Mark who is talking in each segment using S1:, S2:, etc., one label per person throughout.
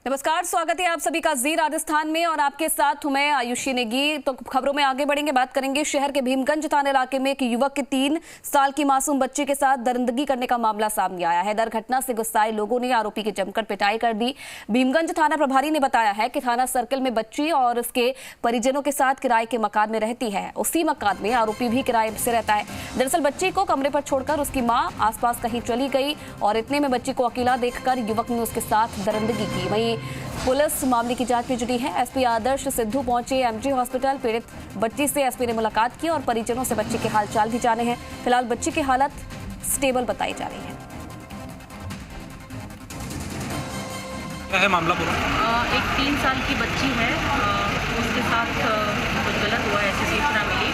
S1: नमस्कार, स्वागत है आप सभी का जी राजस्थान में और आपके साथ हूं मैं आयुषी नेगी। तो खबरों में आगे बढ़ेंगे, बात करेंगे शहर के भीमगंज थाना इलाके में एक युवक के 3 साल की मासूम बच्ची के साथ दरिंदगी करने का मामला सामने आया है। दर घटना से गुस्साए लोगों ने आरोपी की जमकर पिटाई कर दी। भीमगंज थाना प्रभारी ने बताया है कि थाना सर्कल में बच्ची और उसके परिजनों के साथ किराए के मकान में रहती है। उसी मकान में आरोपी भी किराए से रहता है। दरअसल बच्ची को कमरे पर छोड़कर उसकी मां आसपास कहीं चली गई और इतने में बच्ची को अकेला देखकर युवक ने उसके साथ दरिंदगी की। वहीं पुलिस मामले की जांच में जुटी है। एसपी आदर्श सिद्धू पहुंचे एमजी हॉस्पिटल। पीड़ित बच्ची से एसपी ने मुलाकात की और परिजनों से बच्ची के हालचाल भी जाने हैं। फिलहाल बच्ची की हालत स्टेबल बताई जा रही है।
S2: क्या है मामला पूरा?
S3: एक 3 साल की बच्ची है, उसके साथ कुछ गलत हुआ है ऐसी सूचना मिली।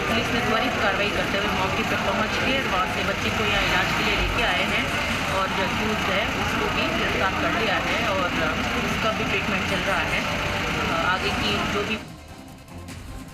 S3: पुलिस ने त्वरित कार्रवाई करते हुए मौके पर पहुंच के वहाँ से बच्ची को यहाँ इलाज के लिए लेके आए हैं और जो अक्यूज़्ड है उसको भी गिरफ्तार कर लिया है और उसका भी ट्रीटमेंट चल रहा है। आगे की जो भी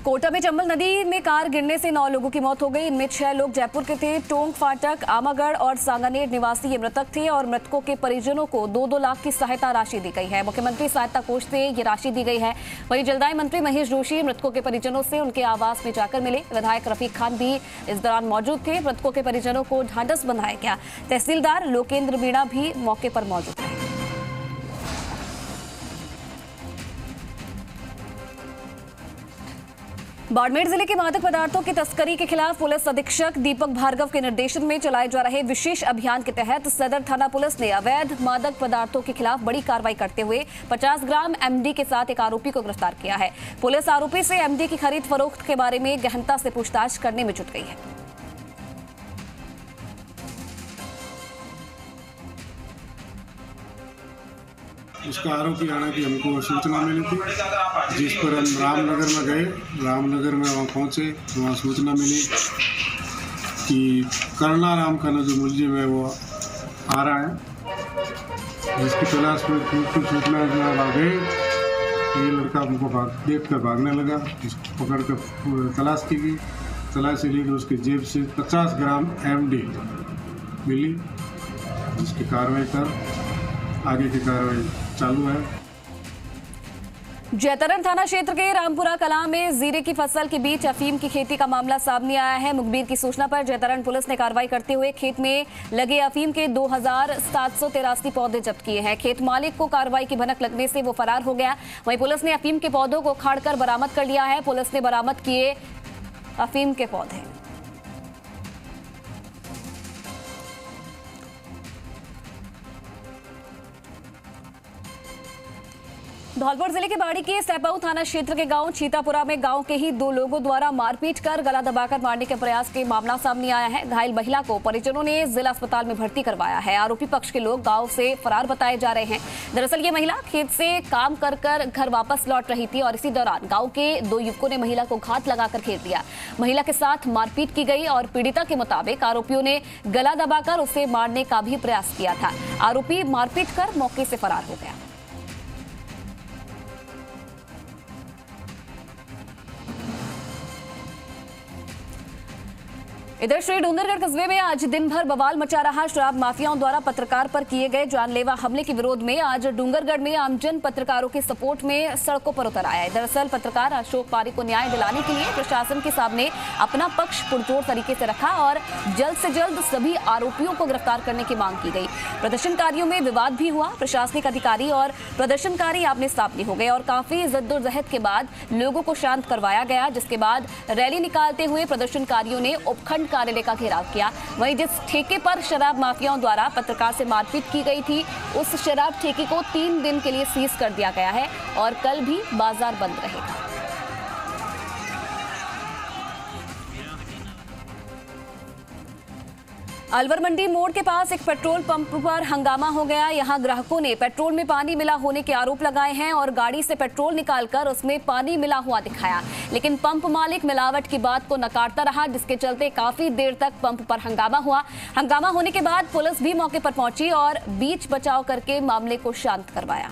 S1: कोटा में चंबल नदी में कार गिरने से 9 लोगों की मौत हो गई। इनमें 6 लोग जयपुर के थे। टोंक, फाटक, आमागढ़ और सांगानेर निवासी ये मृतक थे और मृतकों के परिजनों को 2-2 लाख की सहायता राशि दी गई है। मुख्यमंत्री सहायता कोष से ये राशि दी गई है। वहीं जलदाय मंत्री महेश जोशी मृतकों के परिजनों से उनके आवास में जाकर मिले। विधायक रफीक खान भी इस दौरान मौजूद थे। मृतकों के परिजनों को ढांढस बंधाया गया। तहसीलदार लोकेंद्र मीणा भी मौके पर मौजूद थे। बाड़मेर जिले के मादक पदार्थों की तस्करी के खिलाफ पुलिस अधीक्षक दीपक भार्गव के निर्देशन में चलाए जा रहे विशेष अभियान के तहत सदर थाना पुलिस ने अवैध मादक पदार्थों के खिलाफ बड़ी कार्रवाई करते हुए 50 ग्राम एमडी के साथ एक आरोपी को गिरफ्तार किया है। पुलिस आरोपी से एमडी की खरीद फरोख्त के बारे में गहनता से पूछताछ करने में जुट गई है।
S4: उसका आरोपी आने की हमको सूचना मिली थी, जिस पर हम रामनगर में गए। रामनगर में वहाँ पहुँचे तो वहाँ सूचना मिली कि करणाराम का जो मुलजिम है वो आ रहा है, जिसकी तलाश में पूरी सूचना आ गई। ये लड़का हमको देख कर भागने लगा। उसको पकड़ कर तलाश की गई। तलाशी ली तो उसकी जेब से 50 ग्राम एमडी मिली, जिसकी कार्रवाई कर आगे की कार्रवाई चालू है।
S1: जैतरन थाना क्षेत्र के रामपुरा कलां में जीरे की फसल के बीच अफीम की खेती का मामला सामने आया है। मुखबिर की सूचना पर जैतरन पुलिस ने कार्रवाई करते हुए खेत में लगे अफीम के 2783 पौधे जब्त किए हैं। खेत मालिक को कार्रवाई की भनक लगने से वो फरार हो गया। वहीं पुलिस ने अफीम के पौधों को उखाड़कर बरामद कर लिया है। पुलिस ने बरामद किए अफीम के पौधे। धौलपुर जिले के बाड़ी के सैपाऊ थाना क्षेत्र के गांव चीतापुरा में गांव के ही 2 लोगों द्वारा मारपीट कर गला दबाकर मारने के प्रयास के मामला सामने आया है। घायल महिला को परिजनों ने जिला अस्पताल में भर्ती करवाया है। आरोपी पक्ष के लोग गांव से फरार बताए जा रहे हैं। दरअसल ये महिला खेत से काम कर घर वापस लौट रही थी और इसी दौरान गाँव के 2 युवकों ने महिला को घात लगाकर घेर दिया। महिला के साथ मारपीट की गई और पीड़िता के मुताबिक आरोपियों ने गला दबाकर उसे मारने का भी प्रयास किया था। आरोपी मारपीट कर मौके से फरार हो गया। इधर श्री डूंगरगढ़ कस्बे में आज दिन भर बवाल मचा रहा। शराब माफियाओं द्वारा पत्रकार पर किए गए जानलेवा हमले के विरोध में आज डूंगरगढ़ में आमजन पत्रकारों के सपोर्ट में सड़कों पर उतर आया है। दरअसल पत्रकार अशोक पारी को न्याय दिलाने के लिए प्रशासन के सामने अपना पक्ष पुरजोर तरीके से रखा और जल्द से जल्द सभी आरोपियों को गिरफ्तार करने की मांग की गई। प्रदर्शनकारियों में विवाद भी हुआ। प्रशासनिक अधिकारी और प्रदर्शनकारी आमने सामने हो गए और काफी जद्दोजहद के बाद लोगों को शांत करवाया गया, जिसके बाद रैली निकालते हुए प्रदर्शनकारियों ने उपखंड कार्यालय का घेराव किया। वहीं जिस ठेके पर शराब माफियाओं द्वारा पत्रकार से मारपीट की गई थी, उस शराब ठेके को 3 दिन के लिए सीज कर दिया गया है और कल भी बाजार बंद रहेगा। अलवर मंडी मोड़ के पास एक पेट्रोल पंप पर हंगामा हो गया। यहां ग्राहकों ने पेट्रोल में पानी मिला होने के आरोप लगाए हैं और गाड़ी से पेट्रोल निकालकर उसमें पानी मिला हुआ दिखाया, लेकिन पंप मालिक मिलावट की बात को नकारता रहा, जिसके चलते काफी देर तक पंप पर हंगामा हुआ। हंगामा होने के बाद पुलिस भी मौके पर पहुंची और बीच बचाव करके मामले को शांत करवाया।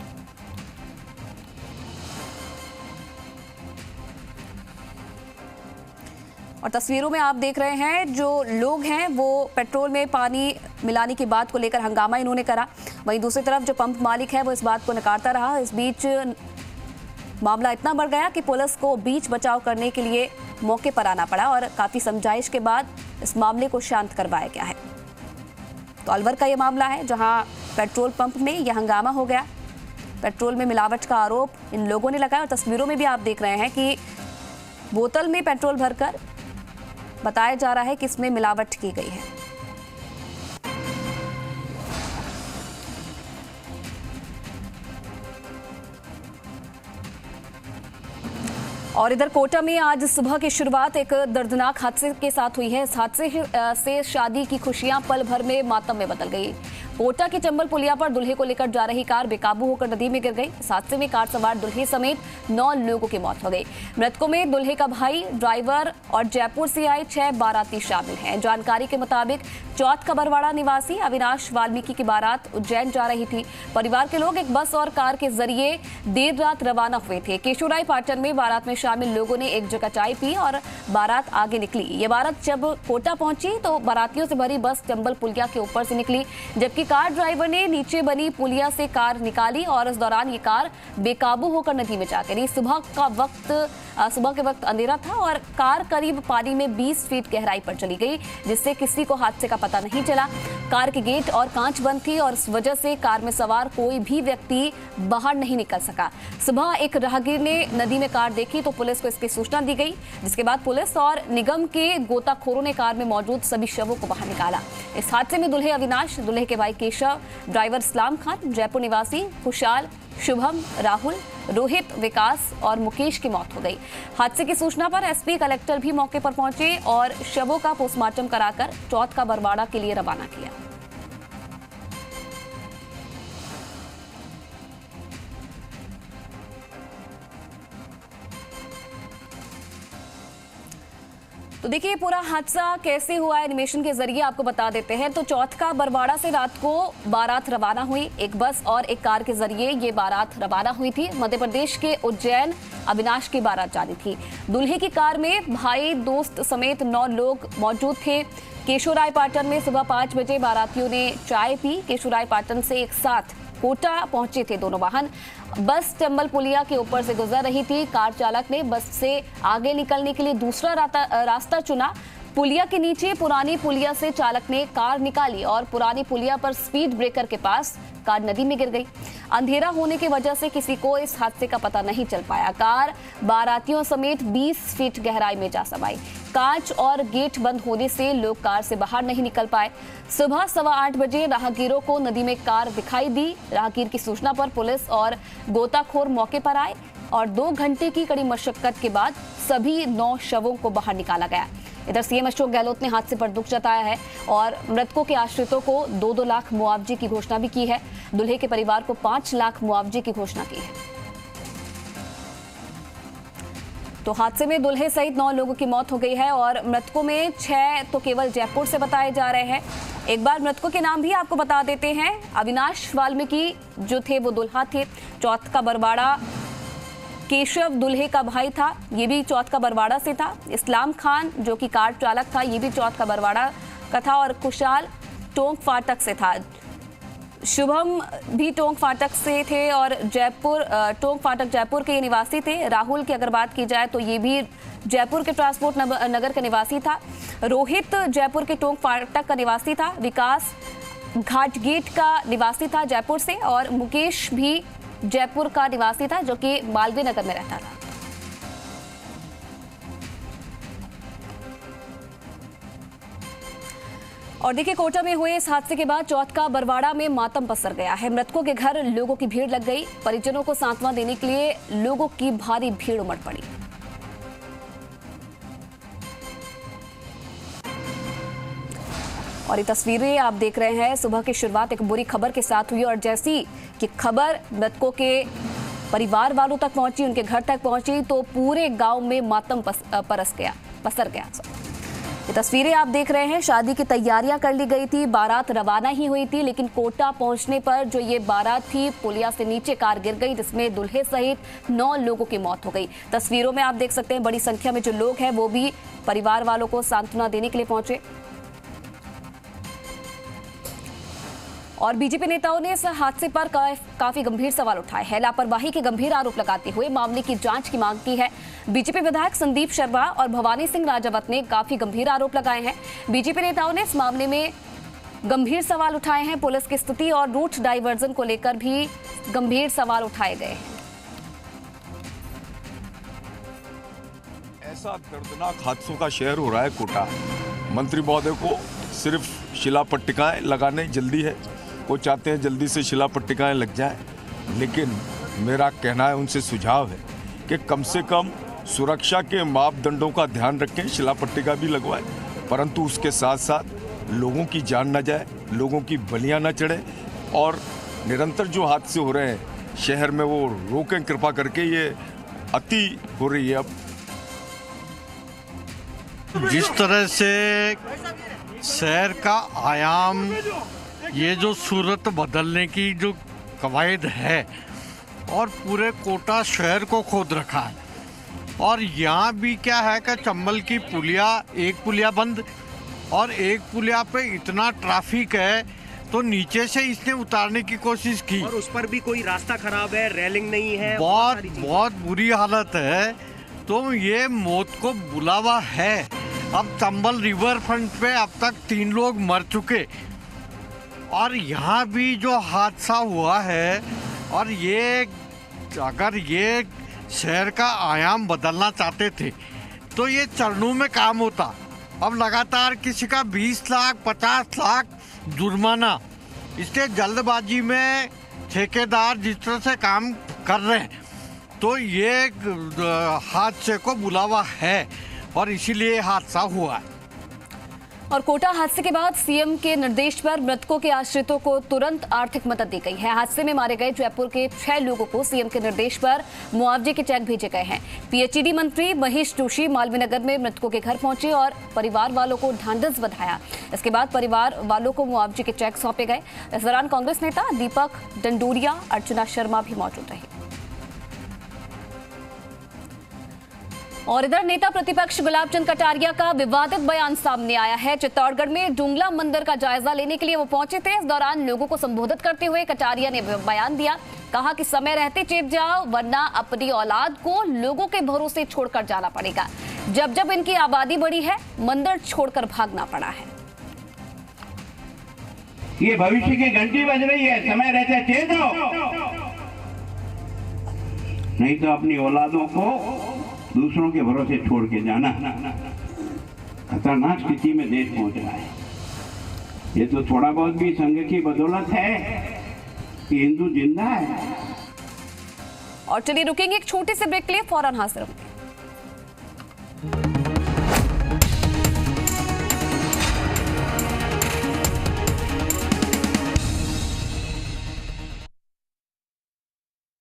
S1: और तस्वीरों में आप देख रहे हैं जो लोग हैं वो पेट्रोल में पानी मिलाने की बात को लेकर हंगामा इन्होंने करा। वहीं दूसरी तरफ जो पंप मालिक है वो इस बात को नकारता रहा। इस बीच मामला इतना बढ़ गया कि पुलिस को बीच बचाव करने के लिए मौके पर आना पड़ा और काफी समझाइश के बाद इस मामले को शांत करवाया गया है। तो अलवर का ये मामला है जहां पेट्रोल पंप में यह हंगामा हो गया। पेट्रोल में मिलावट का आरोप इन लोगों ने लगाया और तस्वीरों में भी आप देख रहे हैं कि बोतल में पेट्रोल भरकर बताया जा रहा है कि इसमें मिलावट की गई है। और इधर कोटा में आज सुबह की शुरुआत एक दर्दनाक हादसे के साथ हुई है। इस हादसे से शादी की खुशियां पल भर में मातम में बदल गई। कोटा के चंबल पुलिया पर दुल्हे को लेकर जा रही कार बेकाबू होकर नदी में गिर गई। इस हादसे में कार सवार दुल्हे समेत 9 लोगों की मौत हो गई। मृतकों में दुल्हे का भाई, ड्राइवर और जयपुर से आए 6 बाराती शामिल हैं। जानकारी के मुताबिक चौथ का बरवाड़ा निवासी अविनाश वाल्मीकि की बारात उज्जैन जा रही थी। परिवार के लोग एक बस और कार के जरिए देर रात रवाना हुए थे। केशोराय पाटन में बारात में शामिल लोगों ने एक जगह चाय पी और बारात आगे निकली। ये बारात जब कोटा पहुंची तो बारातियों से भरी बस चंबल पुलिया के ऊपर से निकली, जबकि कार ड्राइवर ने नीचे बनी पुलिया से कार निकाली और इस दौरान ये कार बेकाबू होकर नदी में जा गिरी। सुबह के वक्त अंधेरा था और कार करीब पानी में 20 फीट गहराई पर चली गई, जिससे किसी को हादसे का पता नहीं चला। कार के गेट और कांच बंद थी और इस वजह से कार में सवार कोई भी व्यक्ति बाहर नहीं निकल सका। सुबह एक राहगीर ने नदी में कार देखी तो पुलिस को इसकी सूचना दी गई, जिसके बाद पुलिस और निगम के गोताखोरों ने कार में मौजूद सभी शवों को बाहर निकाला। इस हादसे में दुल्हे अविनाश, दुल्हे के भाई केशव, ड्राइवर इस्लाम खान, जयपुर निवासी खुशहाल, शुभम, राहुल, रोहित, विकास और मुकेश की मौत हो गई। हादसे की सूचना पर एसपी, कलेक्टर भी मौके पर पहुंचे और शवों का पोस्टमार्टम कराकर चौथ का बरवाड़ा के लिए रवाना किया। तो देखिए पूरा हादसा कैसे हुआ है एनिमेशन के जरिए आपको बता देते हैं। तो चौथ का बरवाड़ा से रात को बारात रवाना हुई। एक बस और एक कार के जरिए ये बारात रवाना हुई थी। मध्य प्रदेश के उज्जैन अविनाश की बारात जानी थी। दूल्हे की कार में भाई, दोस्त समेत 9 लोग मौजूद थे। केशोराय पाटन में सुबह 5 बजे बारातियों ने चाय पी। केशोराय पाटन से एक साथ कोटा पहुंचे थे दोनों वाहन। बस चंबल पुलिया के ऊपर से गुजर रही थी। कार चालक ने बस से आगे निकलने के लिए दूसरा रास्ता चुना। पुलिया के नीचे पुरानी पुलिया से चालक ने कार निकाली और पुरानी पुलिया पर स्पीड ब्रेकर के पास कार नदी में गिर गई। अंधेरा होने की वजह से किसी को इस हादसे का पता नहीं चल पाया। कार बारातियों समेत 20 फीट गहराई में जा समाई। कांच और गेट बंद होने से लोग कार से बाहर नहीं निकल पाए। सुबह 8:15 बजे राहगीरों को नदी में कार दिखाई दी। राहगीर की सूचना पर पुलिस और गोताखोर मौके पर आए और 2 घंटे की कड़ी मशक्कत के बाद सभी 9 शवों को बाहर निकाला गया। इधर सीएम अशोक गहलोत ने हादसे पर दुख जताया है और मृतकों के आश्रितों को 2-2 लाख मुआवजे की घोषणा भी की है। दूल्हे के परिवार को 5 लाख मुआवजे की घोषणा की है। तो हादसे में दुल्हे सहित 9 लोगों की मौत हो गई है और मृतकों में 6 तो केवल जयपुर से बताए जा रहे हैं। एक बार मृतकों के नाम भी आपको बता देते हैं। अविनाश वाल्मीकि जो थे वो दुल्हा थे। चौथ का बरवाड़ा केशव दुल्हे का भाई था, ये भी चौथ का बरवाड़ा से था। इस्लाम खान जो कि कार चालक था, ये भी चौथ का बरवाड़ा का था और खुशहाल टोंक फाटक से था। शुभम भी टोंक फाटक से थे और टोंक फाटक जयपुर के निवासी थे। राहुल की अगर बात की जाए तो ये भी जयपुर के ट्रांसपोर्ट नगर का निवासी था। रोहित जयपुर के टोंक फाटक का निवासी था। विकास घाट गेट का निवासी था जयपुर से और मुकेश भी जयपुर का निवासी था जो कि मालवीय नगर में रहता था। और देखिए कोटा में हुए इस हादसे के बाद चौथ का बरवाड़ा में मातम पसर गया है। मृतकों के घर लोगों की भीड़ लग गई। परिजनों को सांत्वना देने के लिए लोगों की भारी भीड़ उमड़ पड़ी। और ये तस्वीरें आप देख रहे हैं। सुबह की शुरुआत एक बुरी खबर के साथ हुई और जैसी कि खबर मृतकों के परिवार वालों तक पहुंची, उनके घर तक पहुंची, तो पूरे गांव में मातम पसर गया। ये तस्वीरें आप देख रहे हैं, शादी की तैयारियां कर ली गई थी, बारात रवाना ही हुई थी, लेकिन कोटा पहुंचने पर जो ये बारात थी, पुलिया से नीचे कार गिर गई, जिसमें दूल्हे सहित 9 लोगों की मौत हो गई। तस्वीरों में आप देख सकते हैं बड़ी संख्या में जो लोग हैं वो भी परिवार वालों को सांत्वना देने के लिए पहुंचे। और बीजेपी नेताओं ने इस हादसे पर काफी गंभीर सवाल उठाए हैं, लापरवाही के गंभीर आरोप लगाते हुए मामले की जांच की मांग की है। बीजेपी विधायक संदीप शर्मा और भवानी सिंह राजावत ने काफी गंभीर आरोप लगाए हैं। बीजेपी नेताओं ने इस मामले में गंभीर सवाल उठाए हैं। पुलिस की स्थिति और रूट डाइवर्जन को लेकर भी गंभीर सवाल उठाए गए हैं।
S5: ऐसा दर्दनाक हादसों का शहर हो रहा है कोटा। मंत्री महोदय को सिर्फ शिला पट्टिकाएं लगाने जल्दी है, वो चाहते हैं जल्दी से शिला पट्टिकाएं लग जाए, लेकिन मेरा कहना है, उनसे सुझाव है कि कम से कम सुरक्षा के मापदंडों का ध्यान रखें, शिला पट्टिका भी लगवाएं, परंतु उसके साथ साथ लोगों की जान न जाए, लोगों की बलियां न चढ़े। और निरंतर जो हादसे हो रहे हैं शहर में वो रोकें कृपा करके, ये अति हो रही है। अब
S6: जिस तरह से शहर का आयाम, ये जो सूरत बदलने की जो कवायद है और पूरे कोटा शहर को खोद रखा है, और यहाँ भी क्या है कि चंबल की पुलिया, एक पुलिया बंद और एक पुलिया पे इतना ट्रैफिक है तो नीचे से इसने उतारने की कोशिश की
S2: और उस पर भी कोई रास्ता खराब है, रेलिंग नहीं है,
S6: बहुत बुरी हालत है। तो ये मौत को बुलावा है। अब चंबल रिवर फ्रंट पे अब तक 3 लोग मर चुके, और यहाँ भी जो हादसा हुआ है, और ये अगर ये शहर का आयाम बदलना चाहते थे तो ये चरणों में काम होता। अब लगातार किसी का 20 लाख 50 लाख जुर्माना, इसलिए जल्दबाजी में ठेकेदार जिस तरह से काम कर रहे हैं तो ये हादसे को बुलावा है और इसीलिए हादसा हुआ है।
S1: और कोटा हादसे के बाद सीएम के निर्देश पर मृतकों के आश्रितों को तुरंत आर्थिक मदद दी गई है। हादसे में मारे गए जयपुर के 6 लोगों को सीएम के निर्देश पर मुआवजे के चेक भेजे गए हैं। पीएचईडी मंत्री महेश जोशी मालवीय नगर में मृतकों के घर पहुंचे और परिवार वालों को ढांढस बंधाया। इसके बाद परिवार वालों को मुआवजे के चेक सौंपे गए। इस दौरान कांग्रेस नेता दीपक डंडोरिया, अर्चना शर्मा भी मौजूद रहे। और इधर नेता प्रतिपक्ष गुलाब चंद कटारिया का विवादित बयान सामने आया है। चित्तौड़गढ़ में डुंगला मंदिर का जायजा लेने के लिए वो पहुंचे थे। इस दौरान लोगों को संबोधित करते हुए कटारिया ने बयान दिया, कहा कि समय रहते चेत जाओ, वरना अपनी औलाद को लोगों के भरोसे छोड़कर जाना पड़ेगा। जब जब इनकी आबादी बढ़ी है, मंदिर छोड़कर भागना पड़ा है।
S7: ये भविष्य की घंटी बज रही है, समय रहते चेत जाओ, नहीं तो अपनी औलादों को दूसरों के भरोसे छोड़ के जाना। खतरनाक स्थिति में देश पहुंच रहा है। ये तो थोड़ा बहुत भी संघ की बदौलत है कि हिंदू जिंदा है।
S1: और चलिए रुकेंगे एक छोटे से ब्रेक के लिए, फौरन हाजिर होंगे।